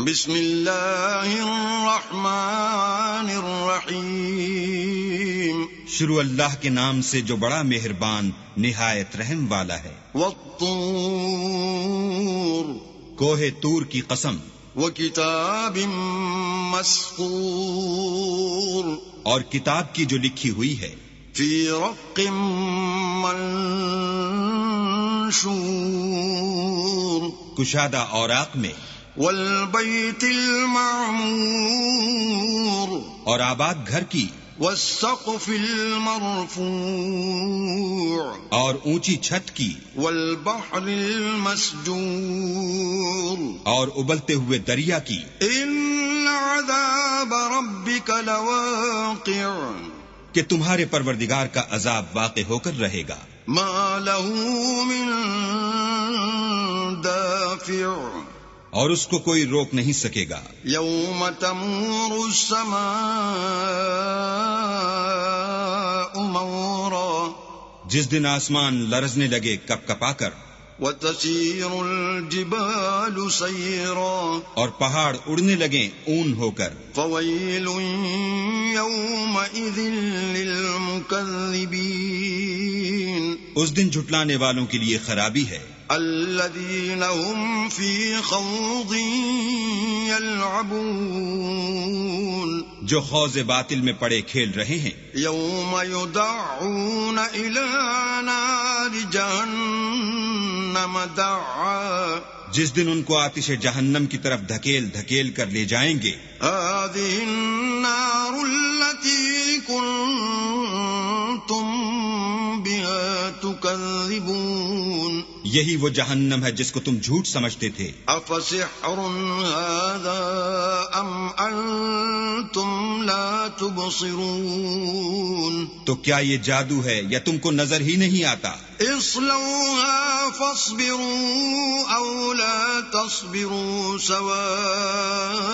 بسم اللہ الرحمن الرحیم، شروع اللہ کے نام سے جو بڑا مہربان نہایت رحم والا ہے۔ والطور، کوہ طور کی قسم، وکتاب مسطور، اور کتاب کی جو لکھی ہوئی ہے، فی رق منشور، کشادہ اوراق میں، والبیت المعمور، اور آباد گھر کی، والسقف المرفوع، اور اونچی چھت کی، والبحر المسجور، اور ابلتے ہوئے دریا کی۔ ان عذاب ربک لواقع، کہ تمہارے پروردگار کا عذاب واقع ہو کر رہے گا۔ ما له من دافع، اور اس کو کوئی روک نہیں سکے گا۔ یوم تمور السماء مورا، جس دن آسمان لرزنے لگے کپ کپا کر، وتسیر الجبال سیرا، اور پہاڑ اڑنے لگیں اون ہو کر۔ فویل یومئذ للمکذبین، اس دن جھٹلانے والوں کے لیے خرابی ہے۔ الذین هم فی خوض یلعبون، جو خوض باطل میں پڑے کھیل رہے ہیں۔ یوم یدعون الی نار جہنم دعا، جس دن ان کو آتش جہنم کی طرف دھکیل دھکیل کر لے جائیں گے۔ هذه النار التي كنتم بها تكذبون، یہی وہ جہنم ہے جس کو تم جھوٹ سمجھتے تھے۔ افسحر هذا ام انتم لا تبصرون، تو کیا یہ جادو ہے یا تم کو نظر ہی نہیں آتا؟ اصلوها فاصبروا او لا تصبروا سواء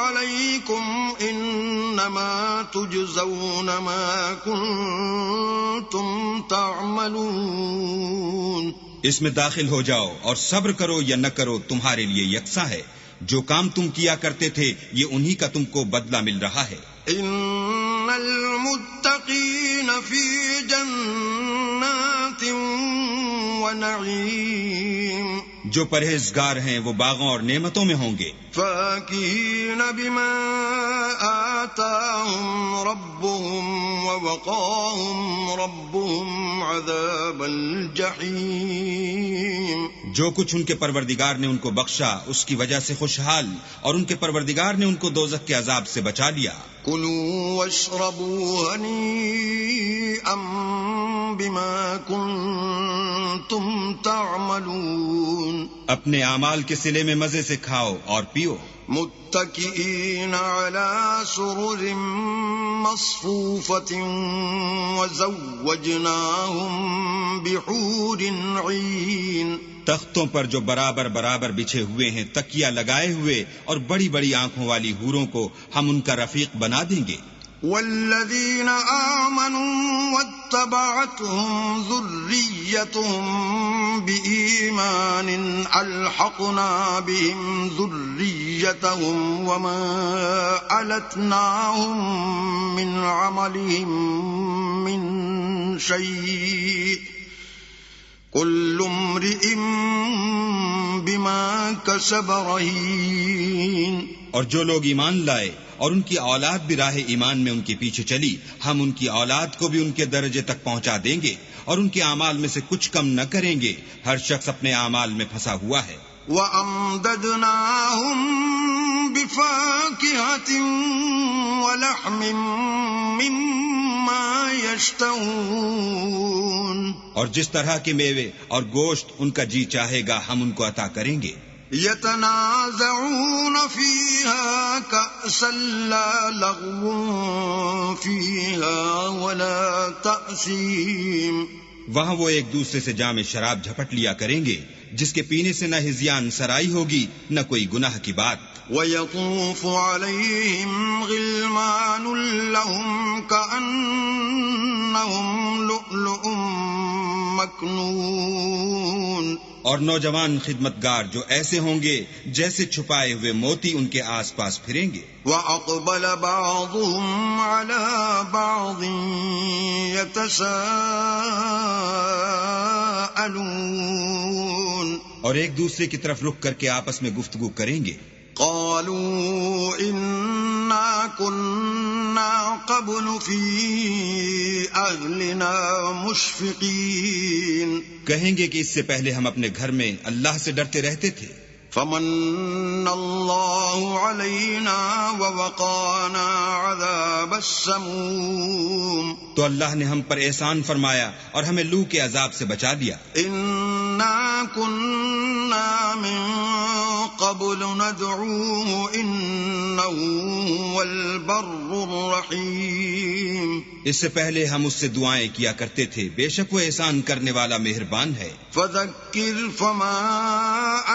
عليكم انما تجزون ما كنتم تعملون۔ اس میں داخل ہو جاؤ اور صبر کرو یا نہ کرو تمہارے لیے یکساں ہے۔ جو کام تم کیا کرتے تھے یہ انہی کا تم کو بدلہ مل رہا ہے۔ ان المتقین فی جنات ونعیم، جو پرہیزگار ہیں وہ باغوں اور نعمتوں میں ہوں گے۔ فاکہین بما آتاہم ربهم ووقاہم ربهم عذاب الجحیم، جو کچھ ان کے پروردگار نے ان کو بخشا اس کی وجہ سے خوشحال، اور ان کے پروردگار نے ان کو دوزخ کے عذاب سے بچا لیا۔ کلوا واشربوا ہنیئا بما کنتم تعملون، اپنے اعمال کے صلے میں مزے سے کھاؤ اور پیو۔ متکئین علی سرر مصفوفۃ وزوجناہم بحور عین، تختوں پر جو برابر برابر بچھے ہوئے ہیں، تکیہ لگائے ہوئے اور بڑی بڑی آنکھوں والی حوروں کو ہم ان کا رفیق بنا دیں گے۔ والذین آمنوا واتبعتهم ذریتهم بإیمان الحقنا بهم ذریتهم وما ألتناهم من عملهم من شيء كل امرئ بما كسب رهين، اور جو لوگ ایمان لائے اور ان کی اولاد بھی راہ ایمان میں ان کے پیچھے چلی، ہم ان کی اولاد کو بھی ان کے درجے تک پہنچا دیں گے اور ان کے اعمال میں سے کچھ کم نہ کریں گے۔ ہر شخص اپنے اعمال میں پھنسا ہوا ہے۔ وَأَمْدَدْنَاهُمْ بِفَاكِهَةٍ وَلَحْمٍ مِّمَّا يَشْتَهُونَ، اور جس طرح کے میوے اور گوشت ان کا جی چاہے گا ہم ان کو عطا کریں گے۔ يتنازعون فيها كأسا لا لغو فيها ولا تأثيم، وہاں وہ ایک دوسرے سے جام شراب جھپٹ لیا کریں گے جس کے پینے سے نہ ہذیان سرائی ہوگی نہ کوئی گناہ کی بات۔ وَيَطُوفُ عَلَيْهِمْ غِلْمَانٌ لَهُمْ كَأَنَّهُمْ لُؤْلُؤٌ مَّكْنُونٌ، اور نوجوان خدمتگار جو ایسے ہوں گے جیسے چھپائے ہوئے موتی ان کے آس پاس پھریں گے. وَأَقْبَلَ بَعْضُهُمْ عَلَى بَعْضٍ يَتَسَاءَلُونَ اور ایک دوسرے کی طرف رخ کر کے آپس میں گفتگو کریں گے. قالوا إنا كنا قبل في أهلنا مشفقين کہیں گے کہ اس سے پہلے ہم اپنے گھر میں اللہ سے ڈرتے رہتے تھے. فمن الله علينا ووقانا عذاب السموم تو اللہ نے ہم پر احسان فرمایا اور ہمیں لو کے عذاب سے بچا دیا. إنا كنا من قبل ندعوه إنه هو البر الرحيم اس سے پہلے ہم اس سے دعائیں کیا کرتے تھے، بے شک وہ احسان کرنے والا مہربان ہے. فذكر فما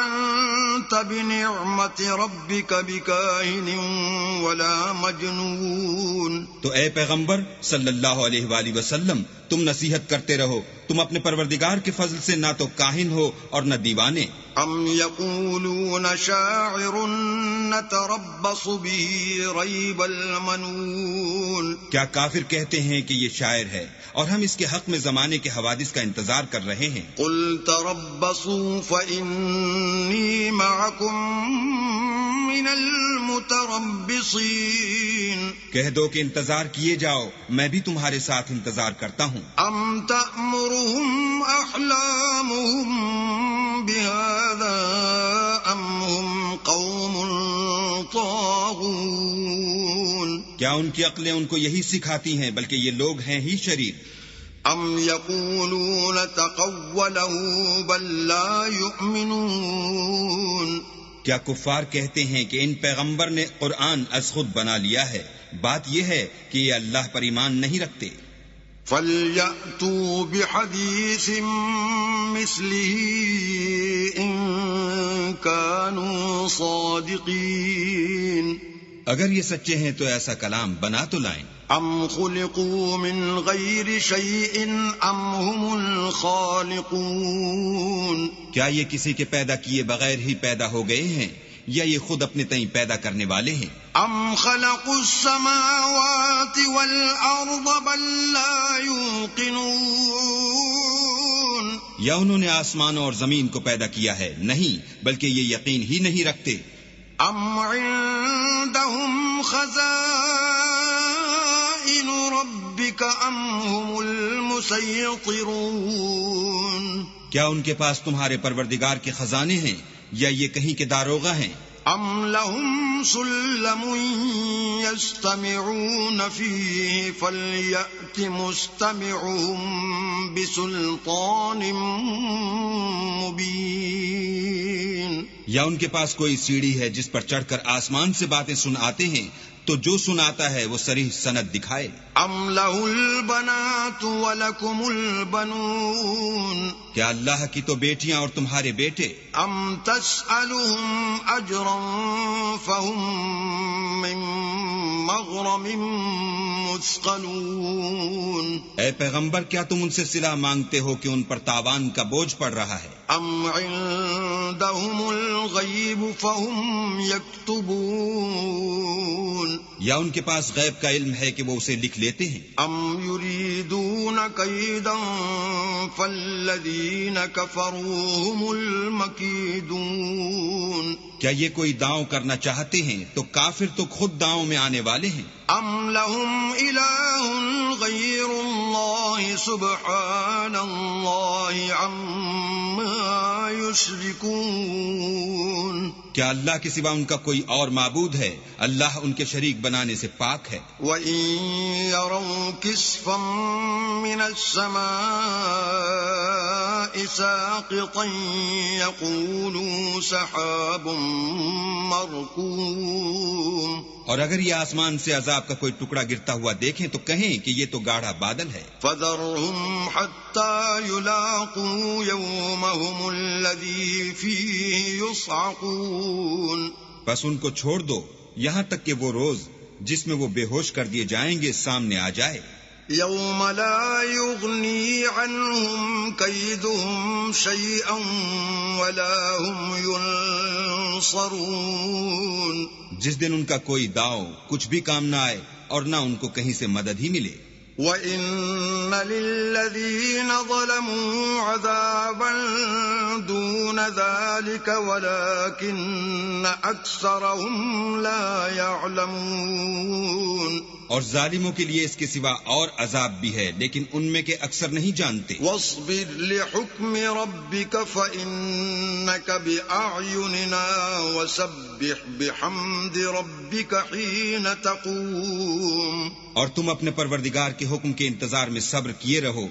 أنت بنعمة ربك بكاهن ولا مجنون تو اے پیغمبر صلی اللہ علیہ وآلہ وسلم تم نصیحت کرتے رہو، تم اپنے پروردگار کے فضل سے نہ تو کاہن ہو اور نہ دیوانے. ام یقولون شاعر نتربص به ریب المنون کیا کافر کہتے ہیں کہ یہ شاعر ہے اور ہم اس کے حق میں زمانے کے حوادث کا انتظار کر رہے ہیں. قل تربصوا فإني معكم من المتربصين کہہ دو کہ انتظار کیے جاؤ، میں بھی تمہارے ساتھ انتظار کرتا ہوں. ام تأمرهم احلامهم بهذا ام هم قوم طاغون کیا ان کی عقلیں ان کو یہی سکھاتی ہیں بلکہ یہ لوگ ہیں ہی شریر. ام یقولون تقوله بل لا یؤمنون کیا کفار کہتے ہیں کہ ان پیغمبر نے قرآن از خود بنا لیا ہے، بات یہ ہے کہ یہ اللہ پر ایمان نہیں رکھتے. فَلْيَأْتُوا بِحَدِيثٍ مِثْلِهِ إِن كَانُوا صَادِقِينَ اگر یہ سچے ہیں تو ایسا کلام بنا تو لائیں. ام خلقوا من غیر شیء ام هم الخالقون کیا یہ کسی کے پیدا کیے بغیر ہی پیدا ہو گئے ہیں یا یہ خود اپنے تئیں پیدا کرنے والے ہیں. ام خلقوا السماوات والارض بل لا يوقنون یا انہوں نے آسمانوں اور زمین کو پیدا کیا ہے؟ نہیں، بلکہ یہ یقین ہی نہیں رکھتے. ام عندهم خزائن ربك ام هم المسيطرون کیا ان کے پاس تمہارے پروردگار کے خزانے ہیں یا یہ کہیں کے داروغہ ہیں؟ ام لهم سلم يستمعون فيه فليأت مستمعهم بسلطان مبين یا ان کے پاس کوئی سیڑھی ہے جس پر چڑھ کر آسمان سے باتیں سن آتے ہیں تو جو سناتا ہے وہ صریح سند دکھائے. ام له البنات ولكم البنون کیا اللہ کی تو بیٹیاں اور تمہارے بیٹے. ام تسألهم اجرا فهم من مغرم مثقلون اے پیغمبر کیا تم ان سے صلہ مانگتے ہو کہ ان پر تاوان کا بوجھ پڑ رہا ہے؟ ام عندهم الغیب فهم یکتبون یا ان کے پاس غیب کا علم ہے کہ وہ اسے لکھ لیتے ہیں؟ ام یریدون کیدا فالذین کفروا هم المکیدون کیا یہ کوئی داؤں کرنا چاہتے ہیں تو کافر تو خود داؤں میں آنے والے ہیں. ام لهم الہ غیر اللہ سبحان اللہ عما یشرکون کیا اللہ کے سوا ان کا کوئی اور معبود ہے؟ اللہ ان کے شریک بنانے سے پاک ہے. وَإِن يَرَوْا كِسْفًا مِّنَ السَّمَاءِ سَاقِطًا يَقُولُوا سَحَابٌ مَّرْكُومٌ اور اگر یہ آسمان سے عذاب کا کوئی ٹکڑا گرتا ہوا دیکھیں تو کہیں کہ یہ تو گاڑھا بادل ہے. فَذَرْهُمْ حَتَّى يُلَاقُوا يَوْمَهُمُ الَّذِي فِيهِ يُصْعَقُونَ بس ان کو چھوڑ دو یہاں تک کہ وہ روز جس میں وہ بے ہوش کر دیے جائیں گے سامنے آ جائے. يوم لا يغني عنهم كيدهم شيئا ولا هم ينصرون. جس دن ان کا کوئی داؤ کچھ بھی کام نہ آئے اور نہ ان کو کہیں سے مدد ہی ملے. وَإِنَّ لِلَّذِينَ ظَلَمُوا عَذَابًا دُونَ ذَلِكَ وَلَكِنَّ أَكْثَرَهُمْ لَا يَعْلَمُونَ. اور ظالموں کے لیے اس کے سوا اور عذاب بھی ہے لیکن ان میں کے اکثر نہیں جانتے. وَاصْبِرْ لِحُكْمِ رَبِّكَ فَإِنَّكَ بِأَعْيُنِنَا وَسَبِّحْ بِحَمْدِ رَبِّكَ حِينَ تَقُومُ. اور تم اپنے پروردگار کے حکم کے انتظار میں صبر کیے رہو.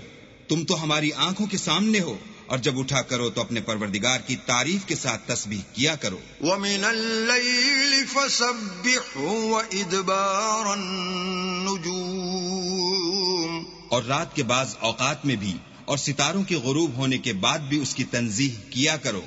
تم تو ہماری آنکھوں کے سامنے ہو اور جب اٹھا کرو تو اپنے پروردگار کی تعریف کے ساتھ تسبیح کیا کرو. وَمِنَ اللَّيْلِ فَسَبِّحْهُ وَإِدْبَارَ النُّجُومِ. اور رات کے بعض اوقات میں بھی اور ستاروں کے غروب ہونے کے بعد بھی اس کی تنزیہ کیا کرو.